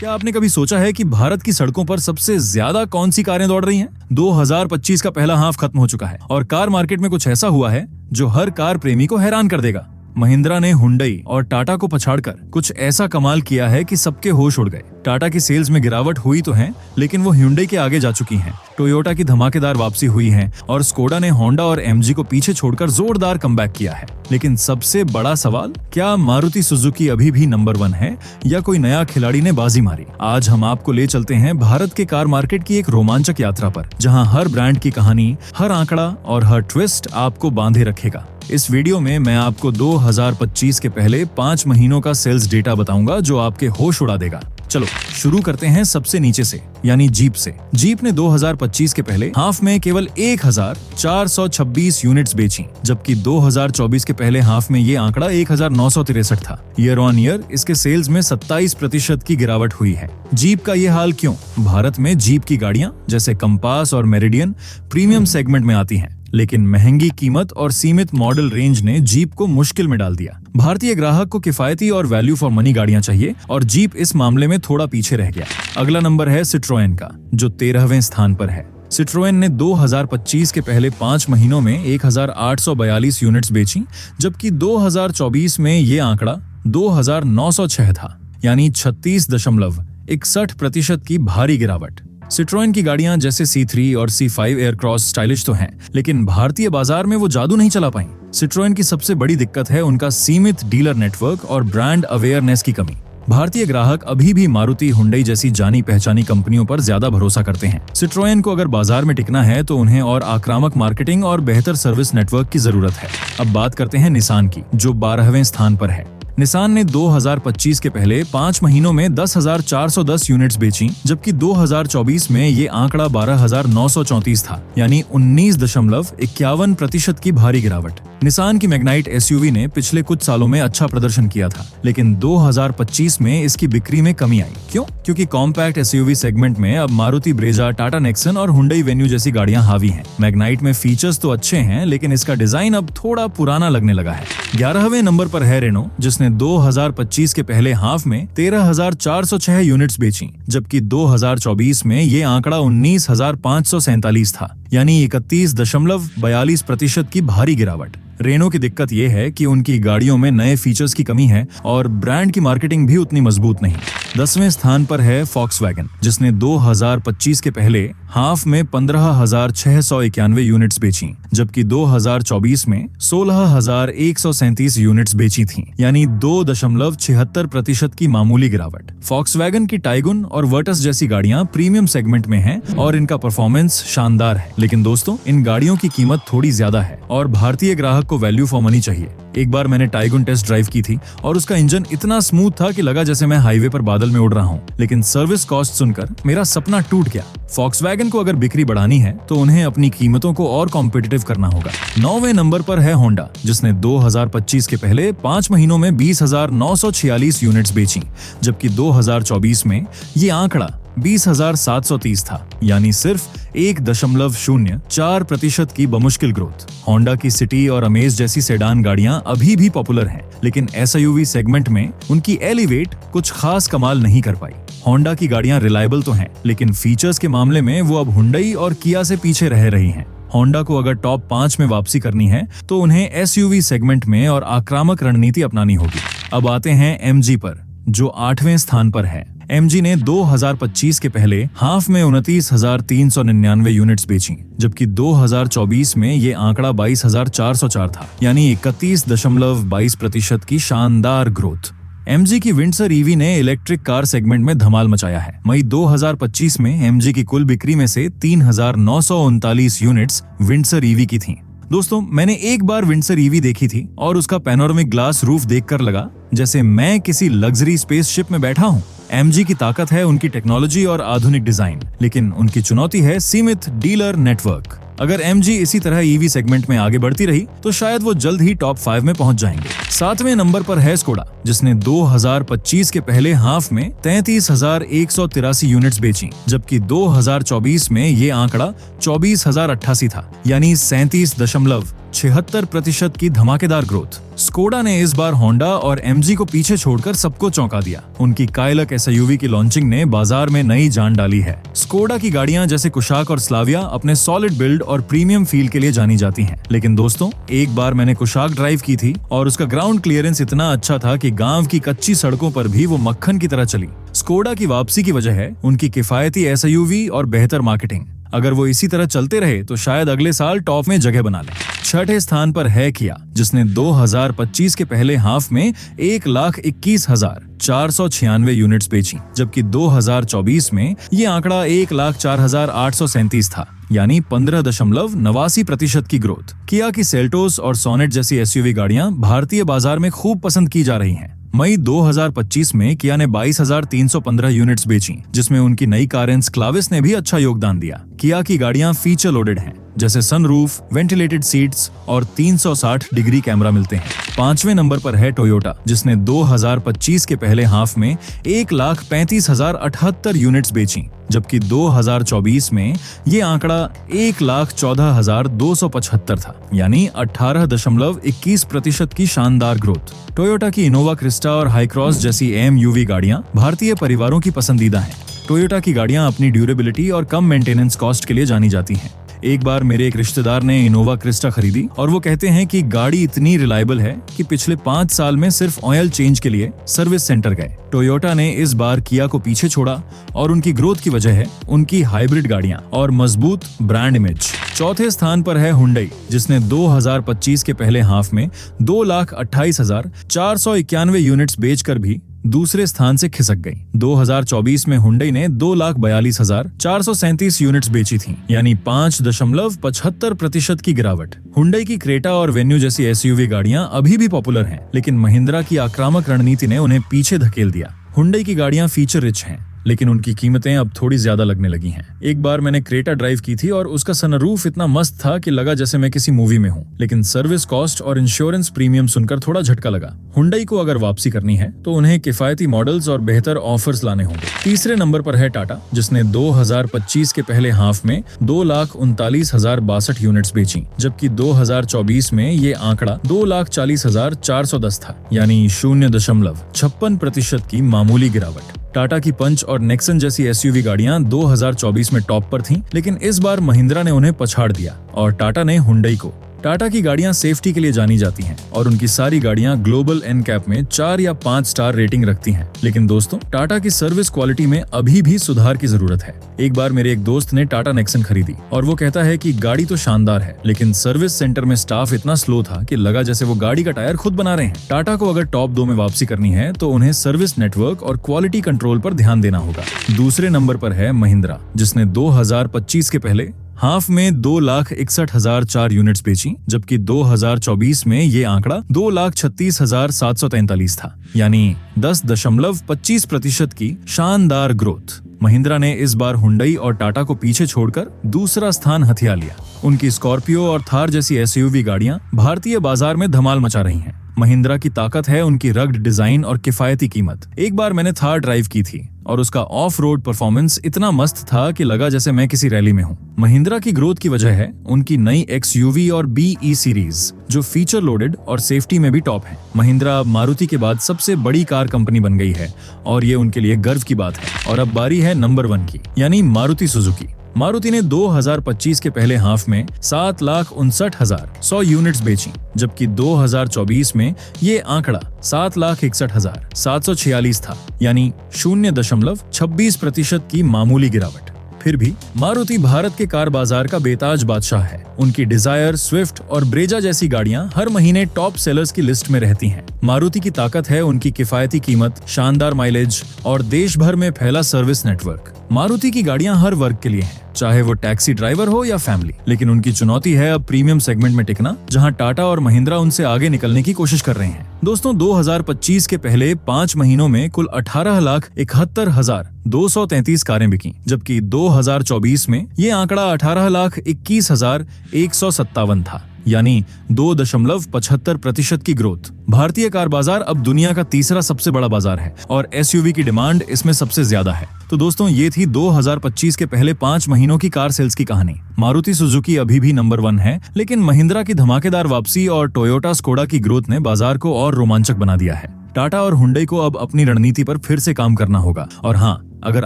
क्या आपने कभी सोचा है कि भारत की सड़कों पर सबसे ज्यादा कौन सी कारें दौड़ रही हैं? 2025 का पहला हाफ खत्म हो चुका है और कार मार्केट में कुछ ऐसा हुआ है जो हर कार प्रेमी को हैरान कर देगा। महिंद्रा ने हुंडई और टाटा को पछाड़कर कुछ ऐसा कमाल किया है कि सबके होश उड़ गए। टाटा की सेल्स में गिरावट हुई तो है, लेकिन वो हुंडई के आगे जा चुकी हैं। टोयोटा की धमाकेदार वापसी हुई है और स्कोडा ने होंडा और एमजी को पीछे छोड़कर जोरदार कमबैक किया है। लेकिन सबसे बड़ा सवाल, क्या मारुति सुजुकी अभी भी नंबर 1 है या कोई नया खिलाड़ी ने बाजी मारी? आज हम आपको ले चलते हैं भारत के कार मार्केट की एक रोमांचक यात्रा पर, जहां हर ब्रांड की कहानी, हर आंकड़ा और हर ट्विस्ट आपको बांधे रखेगा। इस वीडियो में मैं आपको 2025 के पहले 5 महीनों का सेल्स डेटा बताऊंगा जो आपके होश उड़ा देगा। चलो शुरू करते हैं सबसे नीचे से, यानी जीप से। जीप ने 2025 के पहले हाफ में केवल 1426 यूनिट्स बेची, जबकि 2024 के पहले हाफ में ये आंकड़ा 1963 था। ईयर ऑन ईयर इसके सेल्स में 27% की गिरावट हुई है। जीप का ये हाल क्यों? भारत में जीप की गाड़ियां जैसे कंपास और मेरिडियन प्रीमियम सेगमेंट में आती हैं, लेकिन महंगी कीमत और सीमित मॉडल रेंज ने जीप को मुश्किल में डाल दिया। भारतीय ग्राहक को किफायती और वैल्यू फॉर मनी गाड़ियां चाहिए और जीप इस मामले में थोड़ा पीछे रह गया। अगला नंबर है सिट्रोएन का, जो 13वें स्थान पर है। सिट्रोएन ने 2025 के पहले 5 महीनों में 1842 यूनिट्स बेची, जबकि 2024 में ये आंकड़ा 2906 था, यानी 36.61% की भारी गिरावट। सिट्रोएन की गाड़ियां जैसे C3 और C5 एयरक्रॉस स्टाइलिश तो हैं, लेकिन भारतीय बाजार में वो जादू नहीं चला पाई। सिट्रोएन की सबसे बड़ी दिक्कत है उनका सीमित डीलर नेटवर्क और ब्रांड अवेयरनेस की कमी। भारतीय ग्राहक अभी भी मारुति, हुंडई जैसी जानी पहचानी कंपनियों पर ज्यादा भरोसा करते हैं। सिट्रोएन को अगर बाजार में टिकना है तो उन्हें और आक्रामक मार्केटिंग और बेहतर सर्विस नेटवर्क की जरूरत है। अब बात करते हैं निसान की, जो 12वें स्थान पर है। निसान ने 2025 के पहले 5 महीनों में 10,410 यूनिट्स बेची, जबकि 2024 में ये आंकड़ा 12,934 था, यानी 19.51% की भारी गिरावट। निसान की मैग्नाइट एसयूवी ने पिछले कुछ सालों में अच्छा प्रदर्शन किया था, लेकिन 2025 में इसकी बिक्री में कमी आई। क्यों? क्योंकि कॉम्पैक्ट एसयूवी सेगमेंट में अब मारुति ब्रेजा, टाटा नेक्सन और हुंडई वेन्यू जैसी गाड़ियां हावी हैं। मैग्नाइट में फीचर्स तो अच्छे हैं, लेकिन इसका डिजाइन अब थोड़ा पुराना लगने लगा है। 11वें नंबर पर है रेनो, जिसने 2025 के पहले हाफ में 13,406 यूनिट्स बेची, जबकि 2024 में ये आंकड़ा 19,547 था, यानी 31.42% की भारी गिरावट। रेनो की दिक्कत ये है कि उनकी गाड़ियों में नए फीचर्स की कमी है और ब्रांड की मार्केटिंग भी उतनी मजबूत नहीं। 10वें स्थान पर है फॉक्सवैगन, जिसने 2025 के पहले हाफ में 15,691 यूनिट्स बेची, जबकि 2024 में 16,137 यूनिट्स बेची थी, यानी 2.76% की मामूली गिरावट। फॉक्सवैगन की टाइगुन और वर्टस जैसी गाड़ियां प्रीमियम सेगमेंट में हैं और इनका परफॉर्मेंस शानदार है, लेकिन दोस्तों इन गाड़ियों की कीमत थोड़ी ज्यादा है और भारतीय ग्राहक को वैल्यू फॉर मनी चाहिए। एक बार मैंने टाइगुन टेस्ट ड्राइव की थी और उसका इंजन इतना स्मूथ था कि लगा जैसे मैं हाईवे पर बादल में उड़ रहा हूँ, लेकिन सर्विस कॉस्ट सुनकर मेरा सपना टूट गया। फॉक्सवैगन को अगर बिक्री बढ़ानी है तो उन्हें अपनी कीमतों को और कॉम्पिटिटिव करना होगा। 9वें नंबर पर है होंडा, जिसने 2025 के पहले 5 महीनों में 20,946 यूनिट्स बेची, जबकि 2024 में ये आंकड़ा 20,730 था, यानी सिर्फ 1.04% की बमुश्किल ग्रोथ। होंडा की सिटी और अमेज जैसी सेडान गाड़ियां अभी भी पॉपुलर हैं, लेकिन एसयूवी सेगमेंट में उनकी एलिवेट कुछ खास कमाल नहीं कर पाई। होंडा की गाड़ियां रिलायबल तो हैं, लेकिन फीचर्स के मामले में वो अब हुंडई और किया से पीछे रह रही हैं। होंडा को अगर टॉप 5 में वापसी करनी है तो उन्हें एसयूवी सेगमेंट में और आक्रामक रणनीति अपनानी होगी। अब आते हैं एमजी पर, जो 8वें स्थान पर है। एमजी ने 2025 के पहले हाफ में 29,399 यूनिट्स बेची, जबकि 2024 में ये आंकड़ा 22,404 था, यानी 31.22% की शानदार ग्रोथ। एमजी की विंडसर ईवी ने इलेक्ट्रिक कार सेगमेंट में धमाल मचाया है। मई 2025 में एमजी की कुल बिक्री में से 3,939 यूनिट्स विंडसर ईवी की थीं। दोस्तों, मैंने एक बार विंडसर ईवी देखी थी और उसका पैनोरामिक ग्लास रूफ देखकर लगा जैसे मैं किसी लग्जरी स्पेसशिप में बैठा हूँ। एमजी की ताकत है उनकी टेक्नोलॉजी और आधुनिक डिजाइन, लेकिन उनकी चुनौती है सीमित डीलर नेटवर्क। अगर MG इसी तरह ईवी सेगमेंट में आगे बढ़ती रही तो शायद वो जल्द ही टॉप 5 में पहुंच जाएंगे। 7वें नंबर पर है स्कोडा, जिसने 2025 के पहले हाफ में 33,183 यूनिट्स बेची, जबकि 2024 में ये आंकड़ा 24,088 था, यानी 37.76% की धमाकेदार ग्रोथ। स्कोडा ने इस बार होंडा और MG को पीछे छोड़कर सबको चौंका दिया। उनकी काइलक SUV की लॉन्चिंग ने बाजार में नई जान डाली है। स्कोडा की गाड़ियां जैसे कुशाक और स्लाविया अपने सॉलिड बिल्ड और प्रीमियम फील के लिए जानी जाती हैं। लेकिन दोस्तों, एक बार मैंने कुशाक ड्राइव की थी और उसका ग्राउंड क्लियरेंस इतना अच्छा था कि गांव की कच्ची सड़कों पर भी वो मक्खन की तरह चली। स्कोडा की वापसी की वजह है उनकी किफायती SUV और बेहतर मार्केटिंग। अगर वो इसी तरह चलते रहे तो शायद अगले साल टॉप में जगह बना ले। 6ठे स्थान पर है किया, जिसने 2025 के पहले हाफ में 1,21,496 यूनिट्स बेची, जबकि 2024 में ये आंकड़ा 1,04,837 था, यानी 15.89% की ग्रोथ। किया की सेल्टोस और सोनेट जैसी SUV गाड़ियां भारतीय बाजार में खूब पसंद की जा रही हैं। मई 2025 में किया ने 22,315 यूनिट्स बेची, जिसमें उनकी नई कारेंस क्लाविस ने भी अच्छा योगदान दिया। किया की गाड़ियां फीचर लोडेड हैं, जैसे सनरूफ, वेंटिलेटेड सीट्स और 360 डिग्री कैमरा मिलते हैं। 5वें नंबर पर है टोयोटा, जिसने 2025 के पहले हाफ में 1,35,078 यूनिट्स बेची, जबकि 2024 में ये आंकड़ा 1,14,275 था, यानी 18.21% की शानदार ग्रोथ। टोयोटा की इनोवा क्रिस्टा और हाईक्रॉस जैसी AMUV गाड़ियां भारतीय परिवारों की पसंदीदा हैं। टोयोटा की गाड़ियां अपनी ड्यूरेबिलिटी और कम मेंटेनेंस कॉस्ट के लिए जानी जाती हैं। एक बार मेरे एक रिश्तेदार ने इनोवा क्रिस्टा खरीदी और वो कहते हैं कि गाड़ी इतनी रिलायबल है कि पिछले 5 साल में सिर्फ ऑयल चेंज के लिए सर्विस सेंटर गए। टोयोटा ने इस बार किया को पीछे छोड़ा और उनकी ग्रोथ की वजह है उनकी हाइब्रिड गाड़ियां और मजबूत ब्रांड इमेज। 4थे स्थान पर है हुंडई, जिसने 2025 के पहले हाफ में 2,28,491 यूनिट्स बेचकर भी दूसरे स्थान से खिसक गई। 2024 में हुंडई ने 2,42,437 यूनिट्स बेची थी, यानी 5.75% की गिरावट। हुंडई की क्रेटा और वेन्यू जैसी SUV गाड़ियां अभी भी पॉपुलर हैं, लेकिन महिंद्रा की आक्रामक रणनीति ने उन्हें पीछे धकेल दिया। हुंडई की गाड़ियां फीचर रिच हैं, लेकिन उनकी कीमतें अब थोड़ी ज्यादा लगने लगी हैं। एक बार मैंने क्रेटा ड्राइव की थी और उसका सनरूफ इतना मस्त था कि लगा जैसे मैं किसी मूवी में हूँ, लेकिन सर्विस कॉस्ट और इंश्योरेंस प्रीमियम सुनकर थोड़ा झटका लगा। हुंडई को अगर वापसी करनी है तो उन्हें किफायती मॉडल्स और बेहतर ऑफर्स लाने होंगे। तीसरे नंबर पर है टाटा, जिसने 2025 के पहले हाफ में 2,39,062 यूनिट्स बेची, जबकि 2024 में ये आंकड़ा 2,40,410 था, यानी 0.56% की मामूली गिरावट। टाटा की पंच और नेक्सन जैसी SUV गाड़ियां 2024 में टॉप पर थीं, लेकिन इस बार महिंद्रा ने उन्हें पछाड़ दिया और टाटा ने हुंडई को। टाटा की गाड़ियां सेफ्टी के लिए जानी जाती हैं और उनकी सारी गाड़ियां ग्लोबल NCAP में 4 या 5 स्टार रेटिंग रखती हैं। लेकिन दोस्तों, टाटा की सर्विस क्वालिटी में अभी भी सुधार की जरूरत है। एक बार मेरे एक दोस्त ने टाटा नेक्सन खरीदी और वो कहता है कि गाड़ी तो शानदार है, लेकिन सर्विस सेंटर में स्टाफ इतना स्लो था कि लगा जैसे वो गाड़ी का टायर खुद बना रहे हैं। टाटा को अगर टॉप 2 में वापसी करनी है तो उन्हें सर्विस नेटवर्क और क्वालिटी कंट्रोल पर ध्यान देना होगा। दूसरे नंबर पर है महिंद्रा, जिसने 2025 के पहले हाफ में 2,61,004 यूनिट्स बेची, जबकि 2024 में ये आंकड़ा 2,36,743 था, यानी 10.25% की शानदार ग्रोथ। महिंद्रा ने इस बार हुंडई और टाटा को पीछे छोड़कर दूसरा स्थान हथिया लिया। उनकी स्कॉर्पियो और थार जैसी SUV गाड़ियां भारतीय बाजार में धमाल मचा रही हैं। महिंद्रा की ताकत है उनकी रग्ड डिजाइन और किफायती कीमत। एक बार मैंने थार ड्राइव की थी और उसका ऑफ रोड परफॉर्मेंस इतना मस्त था कि लगा जैसे मैं किसी रैली में हूँ। महिंद्रा की ग्रोथ की वजह है उनकी नई XUV और BE सीरीज, जो फीचर लोडेड और सेफ्टी में भी टॉप है। महिंद्रा अब मारुति के बाद सबसे बड़ी कार कंपनी बन गई है और ये उनके लिए गर्व की बात है। और अब बारी है नंबर 1 की, यानी मारुति सुजुकी। मारुति ने 2025 के पहले हाफ में 7,59,100 यूनिट्स बेची, जबकि 2024 में ये आंकड़ा 7,61,746 था, यानी 0.26% की मामूली गिरावट। फिर भी मारुति भारत के कार बाजार का बेताज बादशाह है। उनकी डिजायर, स्विफ्ट और ब्रेजा जैसी गाड़ियां हर महीने टॉप सेलर्स की लिस्ट में रहती हैं। मारुति की ताकत है उनकी किफायती कीमत, शानदार माइलेज और देश भर में फैला सर्विस नेटवर्क। मारुति की गाड़ियां हर वर्ग के लिए हैं। चाहे वो टैक्सी ड्राइवर हो या फैमिली। लेकिन उनकी चुनौती है अब प्रीमियम सेगमेंट में टिकना, जहां टाटा और महिंद्रा उनसे आगे निकलने की कोशिश कर रहे हैं। दोस्तों, 2025 के पहले 5 महीनों में कुल 18,71,233 कारें बिकी, जबकि 2024 में ये आंकड़ा 18,21,157 था, यानी 2.75% की ग्रोथ। भारतीय कार बाजार अब दुनिया का तीसरा सबसे बड़ा बाजार है और एसयूवी की डिमांड इसमें सबसे ज्यादा है। तो दोस्तों, ये थी 2025 के पहले 5 महीनों की कार सेल्स की कहानी। मारुति सुजुकी अभी भी नंबर 1 है, लेकिन महिंद्रा की धमाकेदार वापसी और टोयोटा स्कोडा की ग्रोथ ने बाजार को और रोमांचक बना दिया है। टाटा और हुंडई को अब अपनी रणनीति पर फिर से काम करना होगा। और हाँ, अगर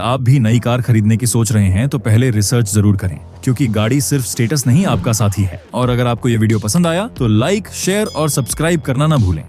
आप भी नई कार खरीदने की सोच रहे हैं तो पहले रिसर्च जरूर करें, क्योंकि गाड़ी सिर्फ स्टेटस नहीं, आपका साथी है। और अगर आपको ये वीडियो पसंद आया तो लाइक, शेयर और सब्सक्राइब करना ना भूलें।